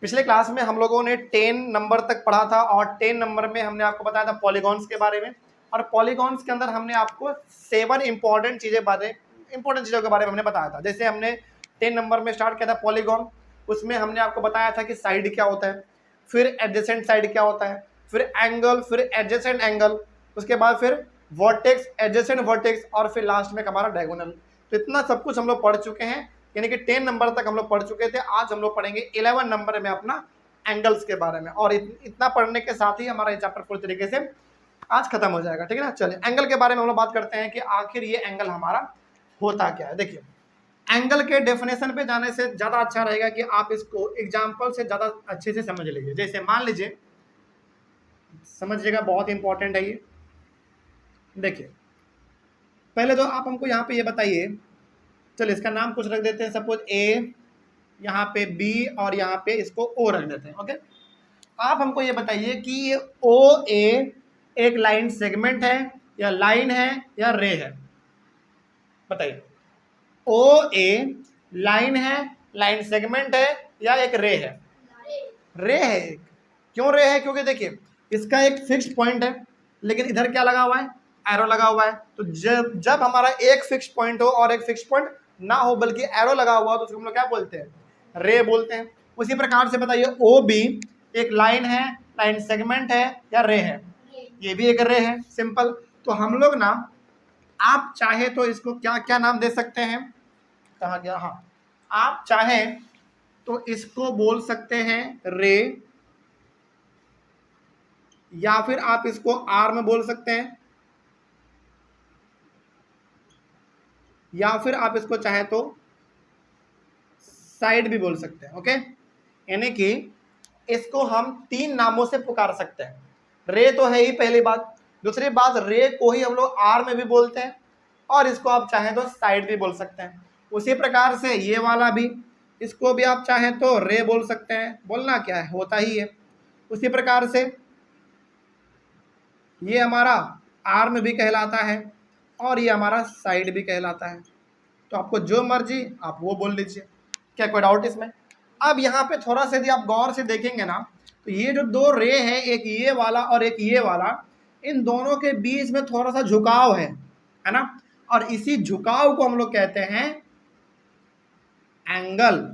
पिछले क्लास में हम लोगों ने 10 नंबर तक पढ़ा था और 10 नंबर में हमने आपको बताया था पॉलीगॉन्स के बारे में, और पॉलीगॉन्स के अंदर हमने आपको 7 इंपॉर्टेंट चीज़ों के बारे में हमने बताया था। जैसे हमने 10 नंबर में स्टार्ट किया था पॉलीगॉन, उसमें हमने आपको बताया था कि साइड क्या होता है, फिर एडजेसेंट साइड क्या होता है, फिर एंगल, फिर एडजेसेंट एंगल, उसके बाद फिर वर्टेक्स, एडजेसेंट वर्टेक्स, और फिर लास्ट में हमारा डायगोनल। तो इतना सब कुछ हम लोग पढ़ चुके हैं, यानी कि 10 नंबर तक हम लोग पढ़ चुके थे। आज हम लोग पढ़ेंगे 11 नंबर में अपना एंगल्स के बारे में, और इतना पढ़ने के साथ ही हमारा ये चैप्टर पूरी तरीके से आज खत्म हो जाएगा। ठीक है ना। चलिए एंगल के बारे में हम लोग बात करते हैं कि आखिर ये एंगल हमारा होता क्या है। देखिए, एंगल के डेफिनेशन पे जाने से ज़्यादा अच्छा रहेगा कि आप इसको एग्जाम्पल से ज़्यादा अच्छे से समझ लीजिए। जैसे मान लीजिए, समझिएगा, बहुत इंपॉर्टेंट है ये। देखिए, पहले तो आप हमको यहाँ पे ये बताइए, चलिए इसका नाम कुछ रख देते हैं, सपोज ए, यहाँ पे बी, और यहाँ पे इसको ओ रख देते हैं। ओके, आप हमको ये बताइए कि ये ओ ए एक लाइन सेगमेंट है या लाइन है या रे है। बताइए, ओ ए लाइन है, लाइन सेगमेंट है, या एक रे है? रे है। क्यों रे है? क्योंकि देखिए इसका एक फिक्स्ड पॉइंट है, लेकिन इधर क्या लगा हुआ है? एरो लगा हुआ है। तो जब हमारा एक फिक्स्ड पॉइंट हो और एक फिक्स्ड पॉइंट ना हो बल्कि एरो लगा हुआ हो तो उसको हम लोग क्या बोलते हैं? रे बोलते हैं। उसी प्रकार से बताइए, ओ बी एक लाइन है, लाइन सेगमेंट है, या रे है? ये भी एक रे है। सिंपल। तो हम लोग ना, आप चाहे तो इसको क्या क्या नाम दे सकते हैं? कहा गया, हाँ, आप चाहे तो इसको बोल सकते हैं रे, या फिर आप इसको आर में बोल सकते हैं, या फिर आप इसको चाहे तो साइड भी बोल सकते हैं। ओके, यानी कि इसको हम 3 नामों से पुकार सकते हैं। रे तो है ही पहली बात, दूसरी बात रे को ही हम लोग आर में भी बोलते हैं, और इसको आप चाहें तो साइड भी बोल सकते हैं। उसी प्रकार से ये वाला भी, इसको भी आप चाहें तो रे बोल सकते हैं, बोलना क्या है, होता ही है। उसी प्रकार से ये हमारा आर्म भी कहलाता है, और ये हमारा साइड भी कहलाता है। तो आपको जो मर्जी आप वो बोल लीजिए, क्या कोई डाउट इसमें? अब यहाँ पे थोड़ा सा यदि आप गौर से देखेंगे ना, तो ये जो 2 रे हैं, एक ये वाला और एक ये वाला, इन दोनों के बीच में थोड़ा सा झुकाव है ना, और इसी झुकाव को हम लोग कहते हैं एंगल।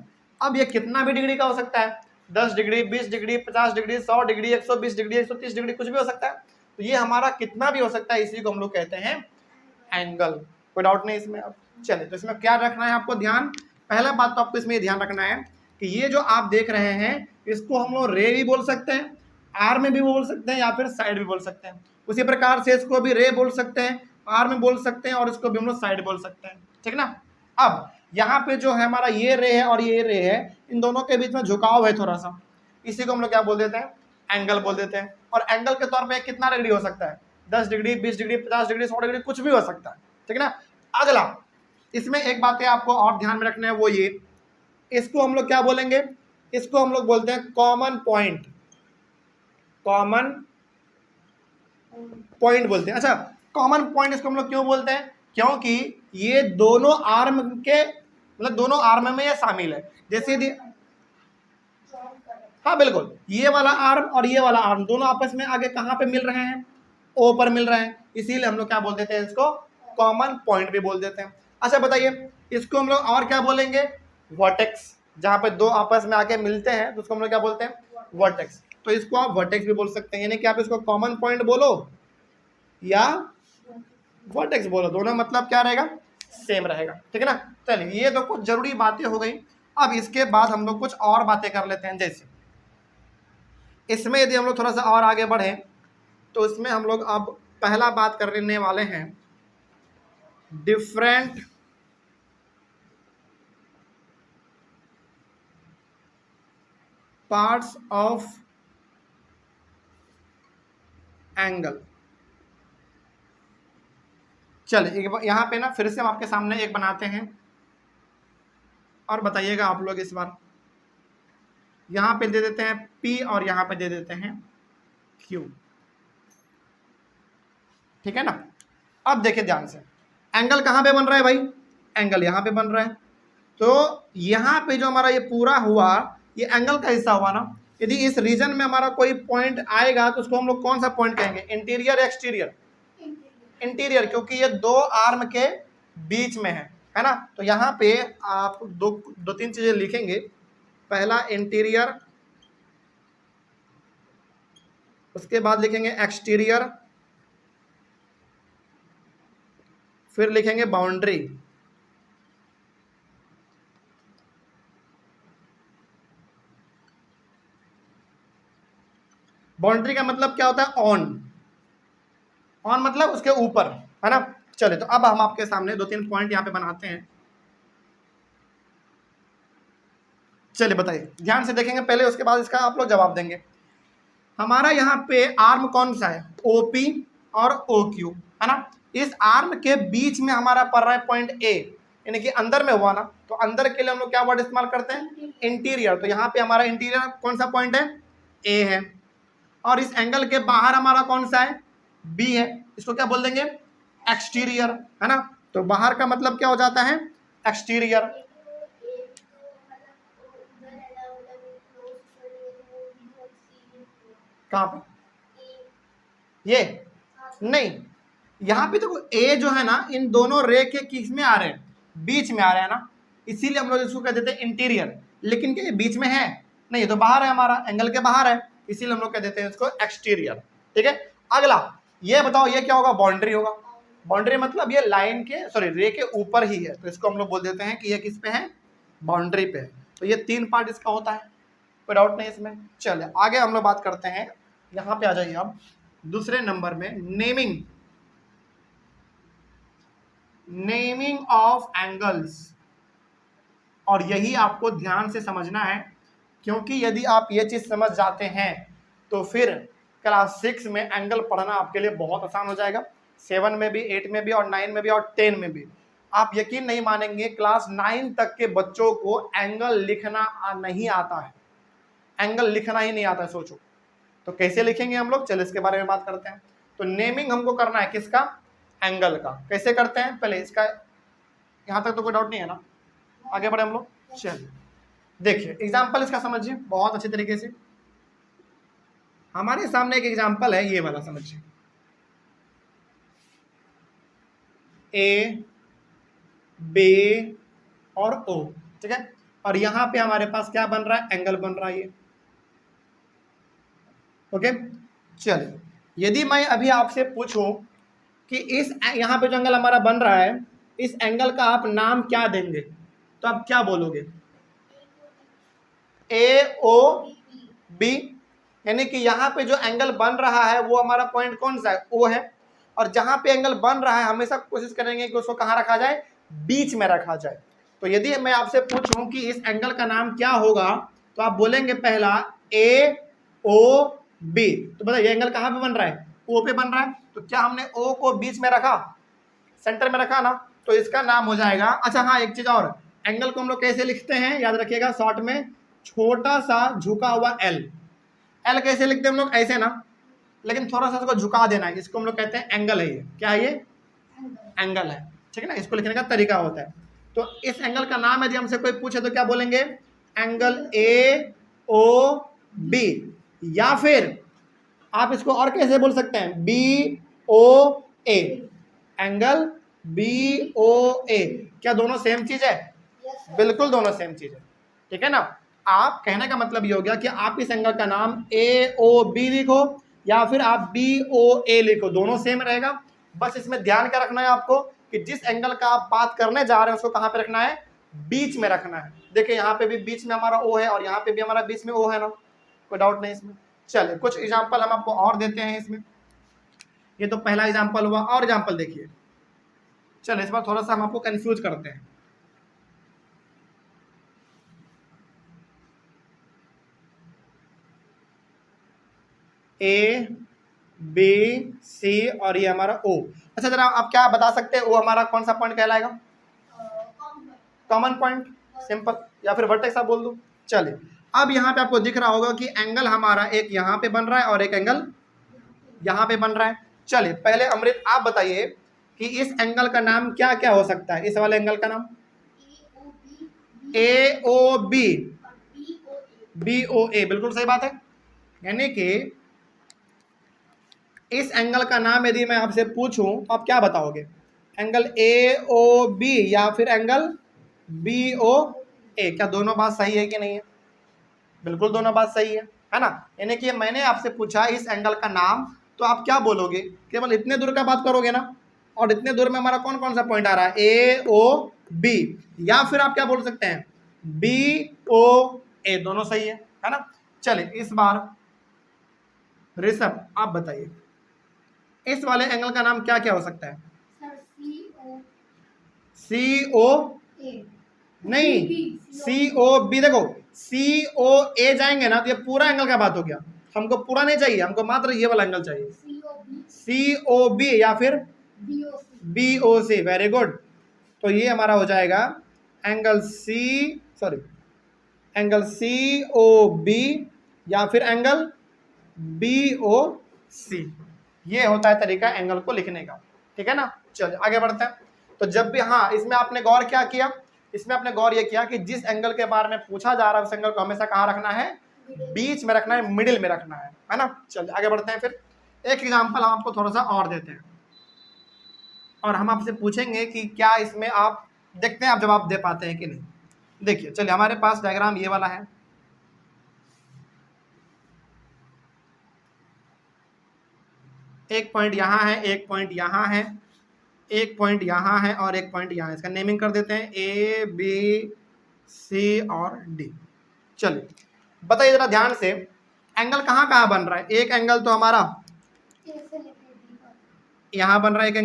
अब ये कितना भी डिग्री का हो सकता है, 10 degree, 20 degree, 50 degree, 100 degree, 120 degree, 130 degree, कुछ भी हो सकता है। तो ये हमारा कितना भी हो सकता है, इसी को हम लोग कहते हैं एंगल। कोई डाउट नहीं इसमें? अब चलिए, तो इसमें क्या रखना है आपको ध्यान? पहला बात तो आपको इसमें ध्यान रखना है कि ये जो आप देख रहे हैं, इसको हम लोग रे भी बोल सकते हैं, आर में भी बोल सकते हैं, या फिर साइड भी बोल सकते हैं। उसी प्रकार से इसको भी रे बोल सकते हैं, आर में बोल सकते हैं, और इसको भी हम लोग साइड बोल सकते हैं। ठीक ना। अब यहाँ पे जो है हमारा ये रे है और ये रे है, इन दोनों के बीच में झुकाव है थोड़ा सा, इसी को हम लोग क्या बोल देते हैं? एंगल बोल देते हैं। और एंगल के तौर पे कितना डिग्री हो सकता है? 10 डिग्री, 20 डिग्री, 50 डिग्री, 100 डिग्री, कुछ भी हो सकता है। ठीक है ना। अगला, इसमें एक बात है आपको और ध्यान में रखना है, वो ये, इसको हम लोग क्या बोलेंगे? इसको हम लोग बोलते हैं कॉमन पॉइंट। कॉमन पॉइंट बोलते हैं। अच्छा, कॉमन पॉइंट इसको हम लोग क्यों बोलते हैं? क्योंकि ये दोनों आर्म के, मतलब दोनों आर्म में ये शामिल है। जैसे यदि, हाँ बिल्कुल, ये वाला आर्म और ये वाला आर्म दोनों आपस में आगे कहाँ पे मिल रहे हैं? ओ पर मिल रहे हैं, इसीलिए हम लोग क्या बोल देते हैं? इसको कॉमन पॉइंट भी बोल देते हैं। अच्छा बताइए, इसको हम लोग और क्या बोलेंगे? वर्टेक्स। जहाँ पे 2 आपस में आके मिलते हैं तो उसको हम लोग क्या बोलते हैं? वर्टेक्स। तो इसको आप वर्टेक्स भी बोल सकते हैं, यानी कि आप इसको कॉमन पॉइंट बोलो या वर्टेक्स बोलो, दोनों मतलब क्या रहेगा? सेम रहेगा। ठीक है ना। चलिए, ये तो कुछ जरूरी बातें हो गई। अब इसके बाद हम लोग कुछ और बातें कर लेते हैं। जैसे इसमें यदि हम लोग थोड़ा सा और आगे बढ़े तो इसमें हम लोग अब पहला बात करने वाले हैं डिफरेंट पार्ट्स ऑफ एंगल। चलिए यहाँ पे ना फिर से हम आपके सामने एक बनाते हैं, और बताइएगा आप लोग इस बार। यहाँ पे दे देते हैं P और यहाँ पे दे देते हैं Q। ठीक है ना। अब देखिए ध्यान से, एंगल कहाँ पे बन रहा है भाई? एंगल यहाँ पे बन रहा है। तो यहाँ पे जो हमारा ये पूरा हुआ, ये एंगल का हिस्सा हुआ ना। यदि इस रीजन में हमारा कोई पॉइंट आएगा तो उसको हम लोग कौन सा पॉइंट कहेंगे, इंटीरियर या एक्सटीरियर? इंटीरियर, क्योंकि ये दो आर्म के बीच में है ना। तो यहाँ पे आप दो तीन चीजें लिखेंगे। पहला इंटीरियर, उसके बाद लिखेंगे एक्सटीरियर, फिर लिखेंगे बाउंड्री। बाउंड्री का मतलब क्या होता है, ऑन मतलब उसके ऊपर, है ना। चलिए, तो अब हम आपके सामने दो तीन पॉइंट यहाँ पे बनाते हैं। चलिए बताइए, ध्यान से देखेंगे पहले, उसके बाद इसका आप लोग जवाब देंगे। हमारा यहाँ पे आर्म कौन सा है, OP और OQ, है ना। इस आर्म के बीच में हमारा पड़ रहा है पॉइंट A, यानी कि अंदर में हुआ ना। तो अंदर के लिए हम लोग क्या वर्ड इस्तेमाल करते हैं, इंटीरियर। तो यहाँ पे हमारा इंटीरियर कौन सा पॉइंट है, A है। और इस एंगल के बाहर हमारा कौन सा है, B है। इसको क्या बोल देंगे, एक्सटीरियर, है ना। तो बाहर का मतलब क्या हो जाता है, एक्सटीरियर। कहाँ पे, ये नहीं, यहाँ पे तो A जो है ना, इन दोनों रे के किस में आ रहे हैं, बीच में आ रहे हैं ना, इसीलिए हम लोग इसको कह देते हैं इंटीरियर। लेकिन क्या ये बीच में है, नहीं, ये तो बाहर है, हमारा एंगल के बाहर है, इसीलिए हम लोग कह देते हैं इसको एक्सटीरियर। ठीक है, अगला ये बताओ, ये क्या होगा, बाउंड्री होगा। बाउंड्री मतलब ये लाइन के, सॉरी, रे के ऊपर ही है, तो इसको हम लोग बोल देते हैं कि ये किस पे है, बाउंड्री पे है। तो ये तीन पार्ट इसका होता है, कोई डाउट नहीं इसमें। चलिए आगे हम लोग बात करते हैं, यहाँ पे आ जाइए अब दूसरे नंबर में, नेमिंग ऑफ एंगल्स। और यही आपको ध्यान से समझना है, क्योंकि यदि आप ये चीज समझ जाते हैं तो फिर क्लास 6 में एंगल पढ़ना आपके लिए बहुत आसान हो जाएगा। 7 में भी, 8 में भी, और 9 में भी, और 10 में भी। आप यकीन नहीं मानेंगे, क्लास 9 तक के बच्चों को एंगल लिखना नहीं आता है, एंगल लिखना ही नहीं आता है, सोचो। तो कैसे लिखेंगे हम लोग, चलो इसके बारे में बात करते हैं। तो नेमिंग हमको करना है किसका, एंगल का। कैसे करते हैं, पहले इसका, यहाँ तक तो कोई डाउट नहीं है ना, आगे बढ़े हम लोग। चलिए देखिए, एग्जाम्पल इसका समझिए बहुत अच्छे तरीके से। हमारे सामने एक एग्जाम्पल है, ये वाला समझिए, A, B और O, ठीक है। और यहाँ पे हमारे पास क्या बन रहा है, एंगल बन रहा है ये, ओके। चलिए, यदि मैं अभी आपसे पूछूं कि इस यहाँ पे जो एंगल हमारा बन रहा है, इस एंगल का आप नाम क्या देंगे, तो आप क्या बोलोगे, AOB, यानी कि यहाँ पे जो एंगल बन रहा है वो हमारा पॉइंट कौन सा है, O है। और जहाँ पे एंगल बन रहा है हमेशा कोशिश करेंगे कि उसको कहाँ रखा जाए, बीच में रखा जाए। तो यदि मैं आपसे पूछूं कि इस एंगल का नाम क्या होगा, तो आप बोलेंगे पहला AOB। तो बताइए ये एंगल कहाँ पे बन रहा है, O पे बन रहा है। तो क्या हमने O को बीच में रखा, सेंटर में रखा ना, तो इसका नाम हो जाएगा। अच्छा हाँ, एक चीज और, एंगल को हम लोग कैसे लिखते हैं, याद रखिएगा, शॉर्ट में छोटा सा झुका हुआ L कैसे लिखते हैं हम लोग, ऐसे ना, लेकिन थोड़ा सा इसको झुका देना है, इसको हम लोग कहते हैं एंगल है। ये क्या है, ये एंगल है, ठीक है ना। इसको लिखने का तरीका होता है। तो इस एंगल का नाम यदि हमसे कोई पूछे तो क्या बोलेंगे, एंगल AOB। या फिर आप इसको और कैसे बोल सकते हैं, BOA, एंगल BOA। क्या दोनों सेम चीज है, बिल्कुल दोनों सेम चीज है, ठीक है ना। आप कहने का मतलब ये हो गया कि आप इस एंगल का नाम AOB लिखो या फिर आप BOA लिखो, दोनों सेम रहेगा। बस इसमें ध्यान क्या रखना है आपको, कि जिस एंगल का आप बात करने जा रहे हैं उसको कहाँ पे रखना है, बीच में रखना है। देखिए यहाँ पे भी बीच में हमारा O है और यहाँ पे भी हमारा बीच में O है ना, कोई डाउट नहीं इसमें। चलिए कुछ एग्जाम्पल हम आपको और देते हैं इसमें। ये तो पहला एग्जाम्पल हुआ, और एग्जाम्पल देखिए। चलिए इस बार थोड़ा सा हम आपको कंफ्यूज करते हैं। A, B, C और ये हमारा O। अच्छा जरा आप क्या बता सकते हैं, O हमारा कौन सा पॉइंट कहलाएगा, कॉमन पॉइंट, सिंपल, या फिर वर्टेक्स आप बोल दो। चलिए अब यहाँ पे आपको दिख रहा होगा कि एंगल हमारा एक यहाँ पे बन रहा है और एक एंगल यहाँ पे बन रहा है। चलिए पहले अमृत आप बताइए कि इस एंगल का नाम क्या क्या हो सकता है, इस वाले एंगल का नाम AOB BOA, बिल्कुल सही बात है। यानी कि इस एंगल का नाम यदि मैं आपसे पूछूं तो आप क्या बताओगे? एंगल AOB या फिर एंगल BOA? क्या दोनों बात सही है कि नहीं है? बिल्कुल दोनों बात सही है ना। यानी कि मैंने आपसे पूछा इस एंगल का नाम, तो आप क्या बोलोगे? केवल इतने दूर का बात करोगे ना, और इतने दूर में हमारा कौन कौन सा पॉइंट आ रहा है? AOB, या फिर आप क्या बोल सकते हैं? BOA, दोनों सही है ना। चलिए इस बार ऋषभ आप बताइए, इस वाले एंगल का नाम क्या क्या हो सकता है? CO नहीं, COB। देखो COA जाएंगे ना तो ये पूरा एंगल का बात हो गया, हमको पूरा नहीं चाहिए, हमको मात्र ये वाला एंगल चाहिए, COB या फिर BOC। Very good. तो ये हमारा हो जाएगा एंगल एंगल COB या फिर एंगल BOC। ये होता है तरीका एंगल को लिखने का, ठीक है ना। चलिए आगे बढ़ते हैं। तो जब भी, हाँ, इसमें आपने गौर क्या किया? इसमें आपने गौर ये किया कि जिस एंगल के बारे में पूछा जा रहा है उस एंगल को हमेशा कहाँ रखना है? बीच में रखना है, मिडिल में रखना है ना। चलिए आगे बढ़ते हैं। फिर एक एग्जांपल हम आपको थोड़ा सा और देते हैं और हम आपसे पूछेंगे कि क्या इसमें आप देखते हैं आप जवाब दे पाते हैं कि नहीं। देखिए, चलिए हमारे पास डायग्राम ये वाला है, एक पॉइंट यहाँ है, एक पॉइंट यहाँ है, एक पॉइंट यहाँ है और एक पॉइंट यहाँ है। इसका नेमिंग कर देते हैं ABC और D। चलिए बताइए जरा ध्यान से, एंगल कहाँ कहाँ बन रहा है? एक एंगल तो हमारा यहाँ बन रहा है, एक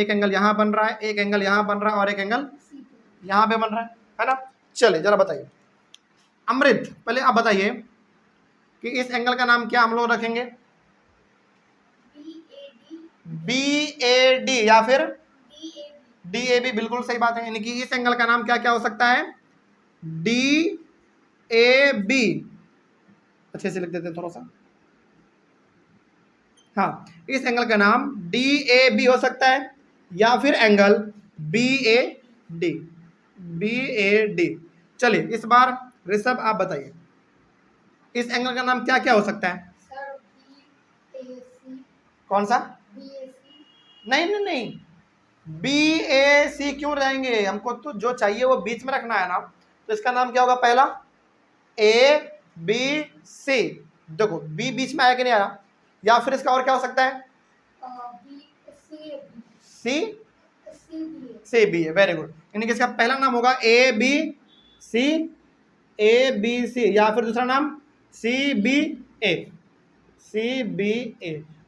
एंगल यहाँ बन रहा है, एक एंगल यहाँ बन रहा है और एक एंगल यहाँ पे बन रहा है ना। चलिए जरा बताइए अमृत, पहले आप बताइए कि इस एंगल का नाम क्या हम लोग रखेंगे? BAD या फिर DAB, बिल्कुल सही बात है। यानी कि इस एंगल का नाम क्या क्या हो सकता है? DAB। अच्छे से लिख देते हैं थोड़ा सा। हाँ, इस एंगल का नाम DAB हो सकता है या फिर एंगल BAD। चलिए इस बार ऋषभ आप बताइए, इस एंगल का नाम क्या क्या हो सकता है? कौन सा? नहीं, BAC क्यों रहेंगे? हमको तो जो चाहिए वो बीच में रखना है ना, तो इसका नाम क्या होगा? पहला ABC। देखो B बीच में आया कि नहीं आया? या फिर इसका और क्या हो सकता है? CB है, वेरी गुड। यानी कि इसका पहला नाम होगा ABC या फिर दूसरा नाम CBA।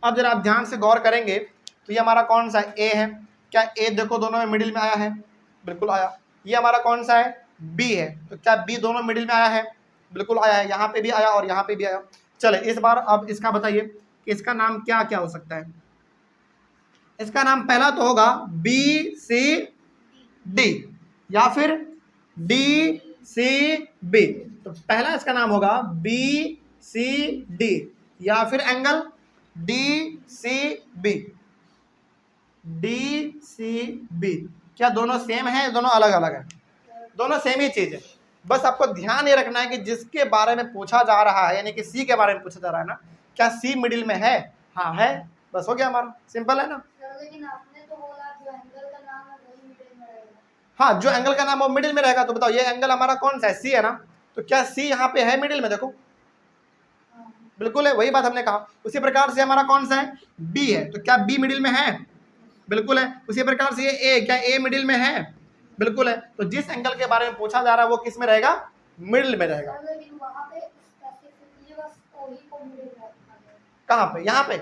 अब जरा आप ध्यान से गौर करेंगे तो ये हमारा कौन सा A है? क्या A देखो दोनों में मिडिल में आया है? बिल्कुल आया। ये हमारा कौन सा है? B है। तो क्या B दोनों मिडिल में आया है? बिल्कुल आया है। यहाँ पे भी आया और यहाँ पे भी आया। चले इस बार अब इसका बताइए कि इसका नाम क्या क्या हो सकता है? इसका नाम पहला तो होगा BCD या फिर DCB। तो पहला इसका नाम होगा BCD या फिर एंगल DCB। क्या दोनों सेम है? दोनों अलग अलग है? दोनों सेम ही चीज है। बस आपको ध्यान ये रखना है कि जिसके बारे में पूछा जा रहा है, यानी कि C के बारे में पूछा जा रहा है ना, क्या C मिडिल में है? हाँ है, बस हो गया हमारा, सिंपल है ना। लेकिन आपने तो बोला जो एंगल का नाम है वही मिडिल में रहेगा। हाँ, जो एंगल का नाम वो मिडिल में रहेगा। तो बताओ ये एंगल हमारा कौन सा है? C है ना। तो क्या C यहाँ पे है मिडिल में? देखो बिल्कुल है, वही बात हमने कहा। उसी प्रकार से हमारा कौन सा है? B है। तो क्या B मिडिल में है? बिल्कुल है। उसी प्रकार से ये A, क्या A मिडिल में है? बिल्कुल है। तो जिस एंगल के बारे में पूछा जा रहा है वो किस में रहेगा? मिडिल में रहेगा। कहाँ पे? यहाँ पे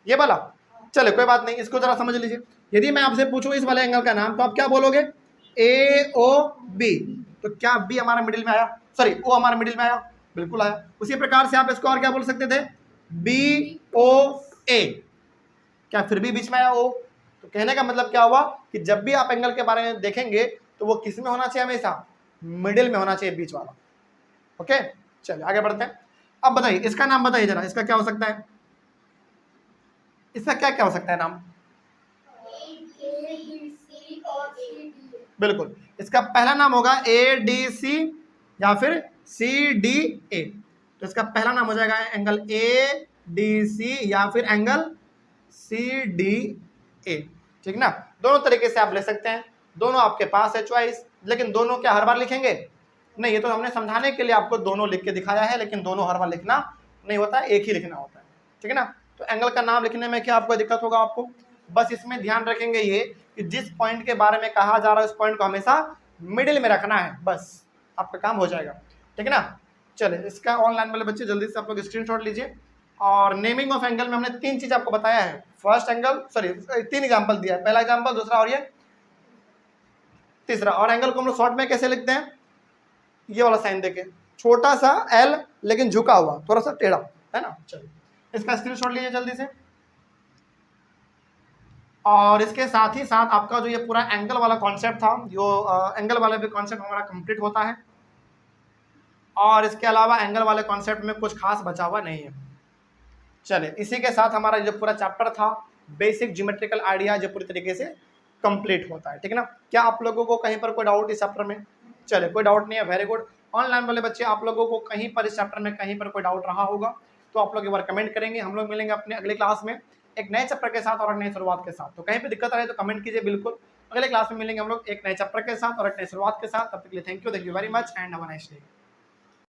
ये वाला? चले कोई बात नहीं, इसको जरा समझ लीजिए। यदि मैं आपसे पूछूं इस वाले एंगल का नाम, तो आप क्या बोलोगे? AOB। तो क्या B हमारा मिडिल में आया? सॉरी, O हमारा मिडिल में आया? बिल्कुल आया। उसी प्रकार से आप इसको और क्या बोल सकते थे? BOA। क्या फिर भी बीच में आया O? तो कहने का मतलब क्या हुआ कि जब भी आप एंगल के बारे में देखेंगे तो वो किस में होना चाहिए? हमेशा मिडिल में होना चाहिए, बीच वाला। ओके, चलिए आगे बढ़ते हैं। अब बताइए इसका नाम बताइए जरा, इसका क्या हो सकता है? इसका क्या क्या हो सकता है नाम? बिल्कुल, इसका पहला नाम होगा ADC या फिर सी डी ए। तो इसका पहला नाम हो जाएगा एंगल ए डी सी या फिर एंगल सी डी ए, ठीक ना। दोनों तरीके से आप ले सकते हैं, दोनों आपके पास है चॉइस, लेकिन दोनों क्या हर बार लिखेंगे? नहीं, ये तो हमने समझाने के लिए आपको दोनों लिख के दिखाया है, लेकिन दोनों हर बार लिखना नहीं होता है, एक ही लिखना होता है, ठीक है ना। तो एंगल का नाम लिखने में क्या आपको दिक्कत होगा? आपको बस इसमें ध्यान रखेंगे ये कि जिस पॉइंट के बारे में कहा जा रहा है उस पॉइंट को हमेशा मिडिल में रखना है, बस आपका काम हो जाएगा, ठीक है ना। चलिए, इसका ऑनलाइन वाले बच्चे जल्दी से आप लोग स्क्रीनशॉट लीजिए। और नेमिंग ऑफ एंगल में हमने 3 चीज आपको बताया है। फर्स्ट एंगल, सॉरी 3 एग्जांपल दिया है, पहला एग्जांपल, दूसरा और ये तीसरा। और एंगल को हम लोग शॉर्ट में कैसे लिखते हैं? ये वाला साइन देके, छोटा सा एल लेकिन झुका हुआ, थोड़ा सा टेढ़ा, है ना। चलिए, इसका स्क्रीनशॉट लीजिए जल्दी से। और इसके साथ ही साथ आपका जो ये पूरा एंगल वाला कॉन्सेप्ट था, जो एंगल वाला भी कॉन्सेप्ट हमारा कंप्लीट होता है। और इसके अलावा एंगल वाले कॉन्सेप्ट में कुछ खास बचा हुआ नहीं है। चलिए, इसी के साथ हमारा जो पूरा चैप्टर था बेसिक ज्योमेट्रिकल आइडिया जो पूरी तरीके से कंप्लीट होता है, ठीक है ना। क्या आप लोगों को कहीं पर कोई डाउट इस चैप्टर में? चलिए, कोई डाउट नहीं है, वेरी गुड। ऑनलाइन वाले बच्चे, आप लोगों को कहीं पर इस चैप्टर में कहीं पर कोई डाउट रहा होगा तो आप लोग एक बार कमेंट करेंगे। हम लोग मिलेंगे अपने अगले क्लास में एक नए चैप्टर के साथ और एक नई शुरुआत के साथ। तो कहीं पे दिक्कत आ रही है तो कमेंट कीजिए, बिल्कुल। अगले क्लास में मिलेंगे हम लोग एक नए चैप्टर के साथ और एक नई शुरुआत के साथ। तब तक के लिए thank you very much and have a nice day.